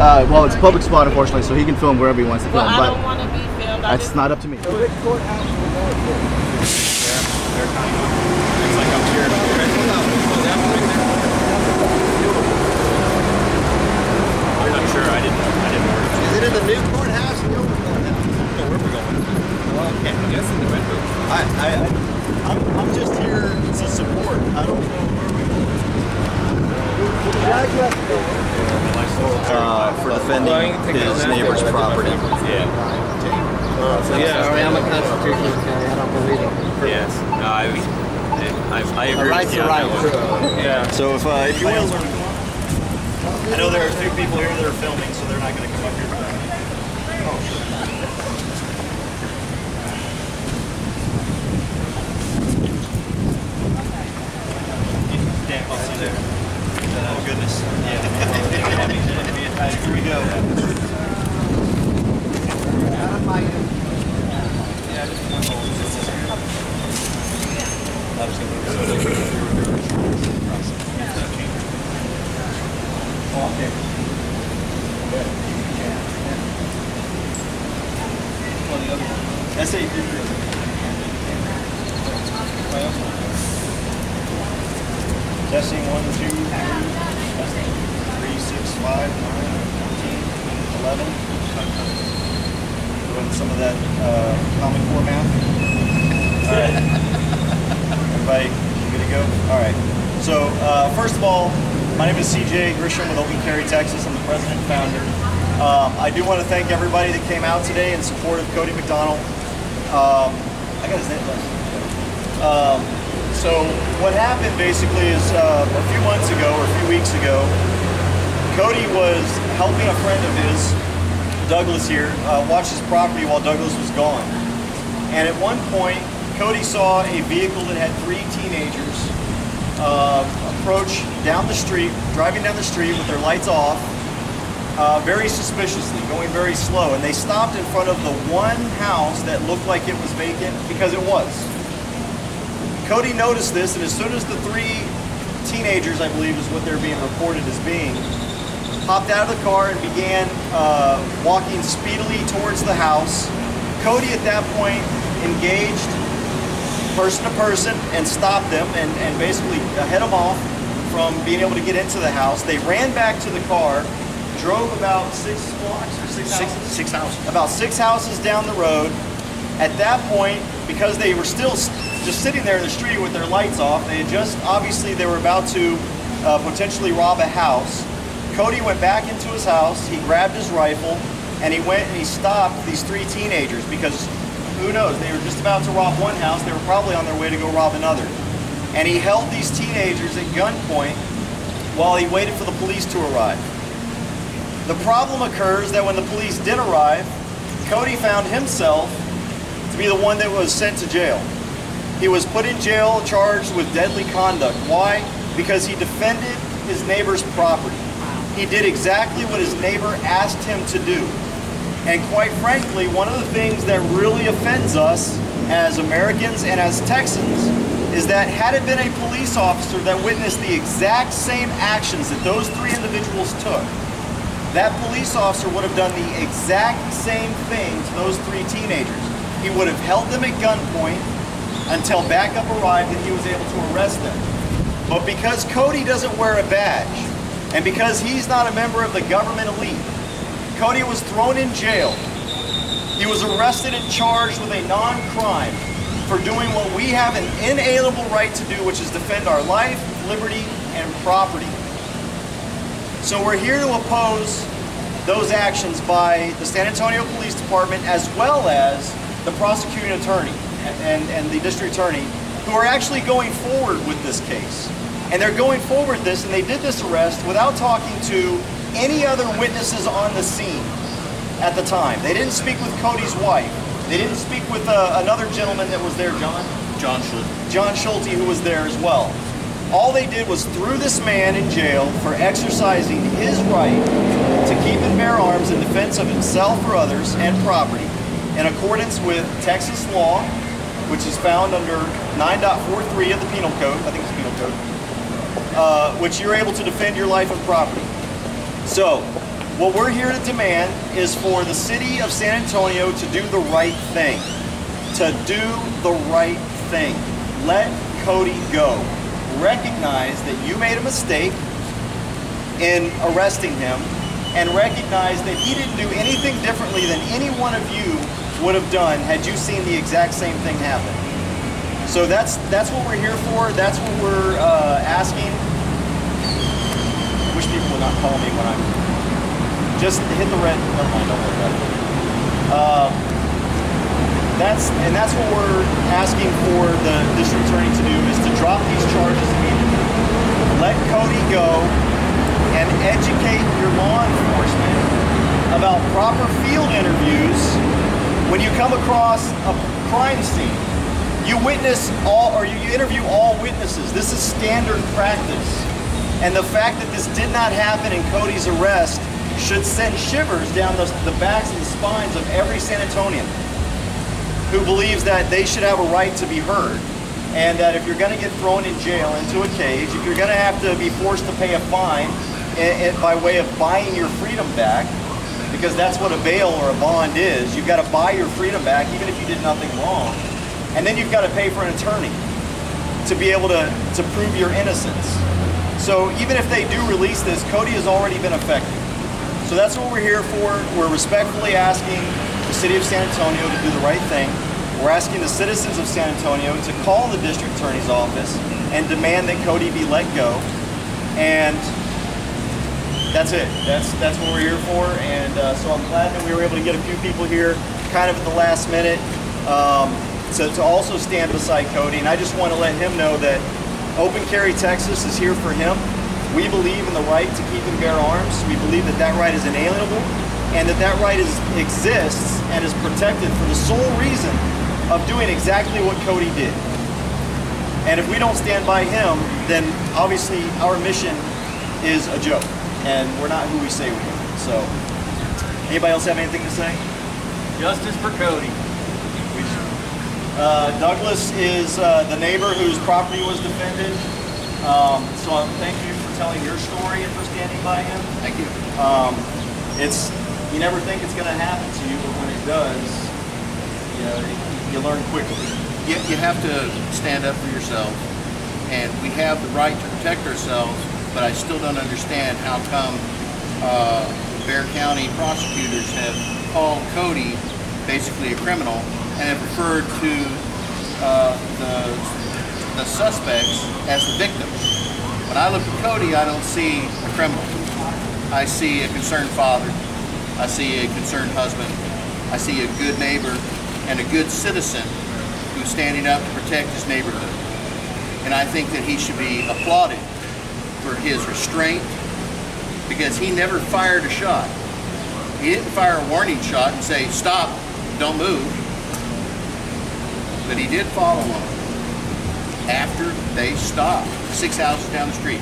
Well, it's a public spot, unfortunately, so he can film wherever he wants to film. Well, I but don't want to be filmed. That's not up to me. So which courthouse is more important? They're kind of, it's like up here. I'm not sure. I didn't order that. Is it in the new courthouse or the old courthouse? No, where are we going? Okay. I guess in the red book. I'm just here to support. I don't know where we're going. For defending his neighbor's property. Yeah. Sorry, I'm a constitutional guy. I don't believe it. Yes. I agree. A right's a right. Yeah. So if you want to learn, I know there are 2 people here that are filming, so they're not going to come up here. Damn, I'll see there. Oh goodness. Yeah. Here we go. SAP. Testing 1, 2, 3, 6, 5, 9, 14, 11. Doing some of that Common Core math. All right. Everybody good to go? All right. So first of all, my name is CJ Grisham with Open Carry, Texas. I'm the president and founder. I do want to thank everybody that came out today in support of Coty McDonnell. I got his name left. So what happened basically is a few months ago or a few weeks ago, Coty was helping a friend of his, Douglas here, watch his property while Douglas was gone. And at one point, Coty saw a vehicle that had 3 teenagers approach down the street, driving down the street with their lights off, very suspiciously, going very slow. And they stopped in front of the one house that looked like it was vacant, because it was. Coty noticed this, and as soon as the 3 teenagers, I believe is what they're being reported as being, hopped out of the car and began walking speedily towards the house, Coty at that point engaged person to person and stopped them and basically head them off from being able to get into the house. They ran back to the car, drove about 6 blocks or 6 houses? 6 houses. About 6 houses down the road. At that point, because they were still just sitting there in the street with their lights off, they had just, obviously they were about to potentially rob a house. Coty went back into his house, he grabbed his rifle, and he went and he stopped these 3 teenagers, because who knows, they were just about to rob one house, they were probably on their way to go rob another. And he held these teenagers at gunpoint while he waited for the police to arrive. The problem occurs that when the police did arrive, Coty found himself to be the one that was sent to jail. He was put in jail, charged with deadly conduct. Why? Because he defended his neighbor's property. He did exactly what his neighbor asked him to do. And quite frankly, one of the things that really offends us as Americans and as Texans is that had it been a police officer that witnessed the exact same actions that those 3 individuals took, that police officer would have done the exact same thing to those 3 teenagers. He would have held them at gunpoint until backup arrived and he was able to arrest them. But because Coty doesn't wear a badge, and because he's not a member of the government elite, Coty was thrown in jail. He was arrested and charged with a non-crime for doing what we have an inalienable right to do, which is defend our life, liberty, and property. So we're here to oppose those actions by the San Antonio Police Department, as well as the prosecuting attorney and the district attorney, who are actually going forward with this case. And they're going forward this, and they did this arrest without talking to any other witnesses on the scene at the time. They didn't speak with Coty's wife. They didn't speak with another gentleman that was there, John Schulte, who was there as well. All they did was threw this man in jail for exercising his right to keep and bear arms in defense of himself or others and property, in accordance with Texas law, which is found under 9.43 of the Penal Code, I think it's Penal Code, which you're able to defend your life and property. So, What we're here to demand is for the city of San Antonio to do the right thing. To do the right thing. Let Coty go. Recognize that you made a mistake in arresting him, and recognize that he didn't do anything differently than any one of you would have done had you seen the exact same thing happen. So that's what we're here for. That's what we're asking. Wish people would not call me when I'm just hit the red. Never mind, don't worry about it. That's what we're asking for the district attorney to do, is to drop these charges immediately. Let Coty go and educate your law enforcement about proper field interviews when you come across a crime scene. You witness all, or you interview all witnesses. This is standard practice. And the fact that this did not happen in Coty's arrest should send shivers down the backs and the spines of every San Antonian who believes that they should have a right to be heard, and that if you're going to get thrown in jail into a cage, if you're going to have to be forced to pay a fine by way of buying your freedom back, because that's what a bail or a bond is, you've got to buy your freedom back even if you did nothing wrong, and then you've got to pay for an attorney to be able to prove your innocence. So even if they do release this, Coty has already been affected. So that's what we're here for. We're respectfully asking the city of San Antonio to do the right thing. We're asking the citizens of San Antonio to call the district attorney's office and demand that Coty be let go. And that's it. That's what we're here for. And so I'm glad that we were able to get a few people here kind of at the last minute to also stand beside Coty. And I just want to let him know that Open Carry Texas is here for him. We believe in the right to keep and bear arms. We believe that that right is inalienable, and that right exists and is protected for the sole reason of doing exactly what Coty did. And if we don't stand by him, then obviously our mission is a joke, and we're not who we say we are. So, anybody else have anything to say? Justice for Coty. Douglas is the neighbor whose property was defended. So thank you for telling your story and for standing by him. Thank you. You never think it's going to happen to you, but when it does, you learn quickly. You have to stand up for yourself, and we have the right to protect ourselves, but I still don't understand how come Bexar County prosecutors have called Coty basically a criminal and have referred to the suspects as the victims. When I look at Coty, I don't see a criminal. I see a concerned father. I see a concerned husband. I see a good neighbor and a good citizen who's standing up to protect his neighborhood. And I think that he should be applauded for his restraint, because he never fired a shot. He didn't fire a warning shot and say, "Stop, don't move." But he did follow them after they stopped 6 houses down the street.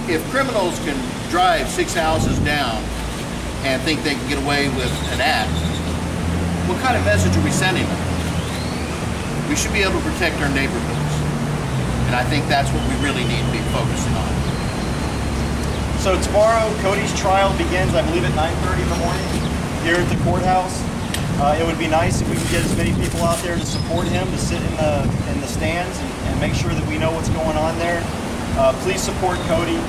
If criminals can drive 6 houses down and think they can get away with an act, what kind of message are we sending them? We should be able to protect our neighborhoods. And I think that's what we really need to be focusing on. So tomorrow, Coty's trial begins, I believe, at 9:30 in the morning here at the courthouse. It would be nice if we could get as many people out there to support him, to sit in the stands and make sure that we know what's going on there. Please support Coty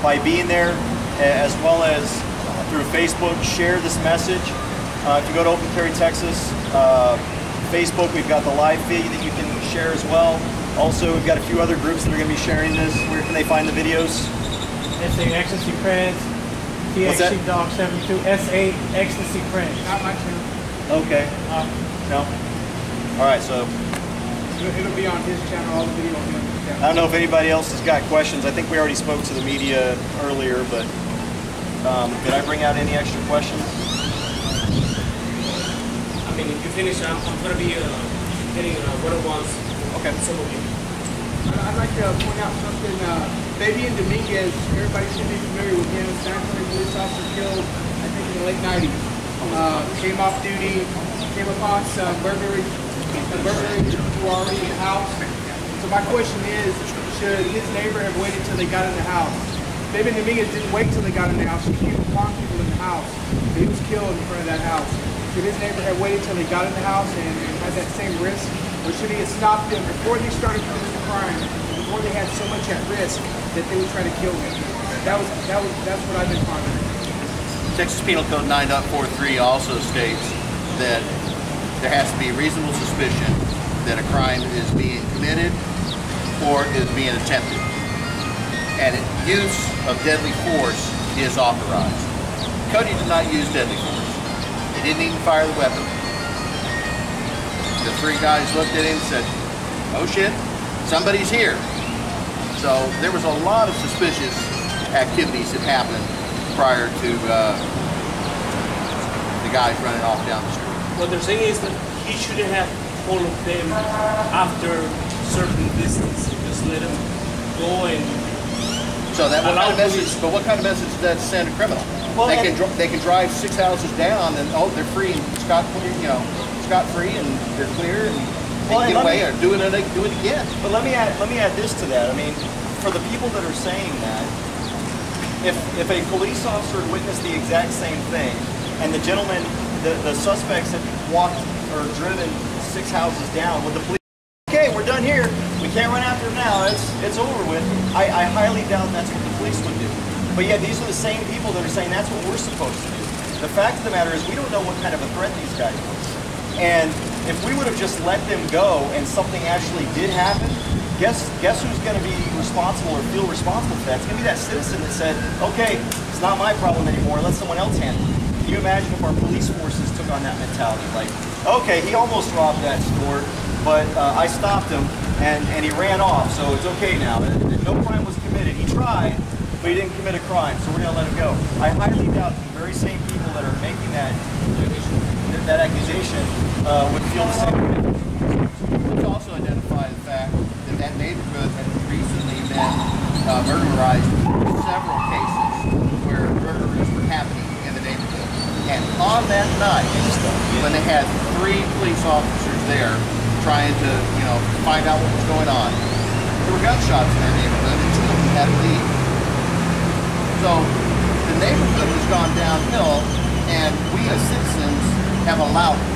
by being there, as well as through Facebook. Share this message. If you go to Open Carry Texas Facebook, we've got the live feed that you can share as well. Also, we've got a few other groups that are going to be sharing this. Where can they find the videos? SA Ecstasy Prince, What's that? TX Dog 72, SA Ecstasy Prince. Not my channel. Okay. No? All right, so It'll be on his channel, all the videos will be on his channel. I don't know if anybody else has got questions. I think we already spoke to the media earlier, but did I bring out any extra questions? I mean, if you finish, I'm going to be getting one-on-ones. Okay. Some of you. I'd like to point out something. Fabian Dominguez, everybody should be familiar with him. San Antonio police officer killed, I think, in the late 90s. Came off duty, came upon some burglaries who were already in the house. So my question is, should his neighbor have waited till they got in the house David Dominguez didn't wait till they got in the house. He came upon people in the house. He was killed in front of that house. Should his neighbor have waited till he got in the house and had that same risk? Or should he have stopped them before they started committing the crime, before they had so much at risk that they would try to kill him? That's what I've been pondering. Texas Penal Code 9.43 also states that there has to be reasonable suspicion that a crime is being committed or is being attempted. And use of deadly force is authorized. Coty did not use deadly force. He didn't even fire the weapon. The three guys looked at him and said, oh shit, somebody's here. So there was a lot of suspicious activities that happened prior to the guys running off down the street. What they're saying is that he shouldn't have followed them after certain distance. Just let them go and. So that what kind of message? But what kind of message does that send a criminal? Well, they can drive 6 houses down and oh they're free and scot free and they're clear and they can get away or do it again. But let me add this to that. I mean, for the people that are saying that, if a police officer had witnessed the exact same thing and the gentleman, the suspects had walked or driven 6 houses down, would the police? Okay, we're done here. We can't run after him now. It's over with. I highly doubt that's what the police would do. But yeah, these are the same people that are saying that's what we're supposed to do. The fact of the matter is we don't know what kind of a threat these guys were. And if we would have just let them go and something actually did happen, guess who's going to be responsible or feel responsible for that? It's going to be that citizen that said, okay, it's not my problem anymore. Let someone else handle it. Can you imagine if our police forces took on that mentality? Like, okay, he almost robbed that store, but I stopped him and he ran off, so it's okay now. No crime was committed. He tried, but he didn't commit a crime, so we're going to let him go. I highly doubt the very same people that are making that accusation would feel the same way. Let's also identify the fact that that neighborhood had recently been burglarized in several cases where burglaries were happening in the neighborhood. And on that night, when they had 3 police officers there trying to, find out what was going on, there were gunshots in their neighborhood and 2 of them had to leave. So the neighborhood has gone downhill and we as citizens have allowed it.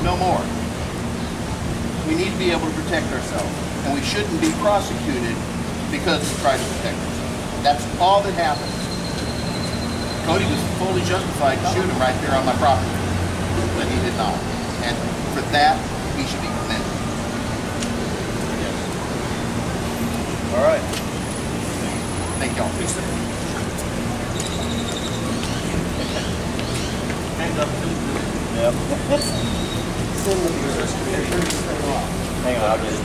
No more. We need to be able to protect ourselves, and we shouldn't be prosecuted because we try to protect ourselves. That's all that happened. Coty was fully justified to shoot him right there on my property, but he did not. And for that, he should be commended. Yes. All right. Thank y'all. Hands up. Yep. Hang on, I'll get it.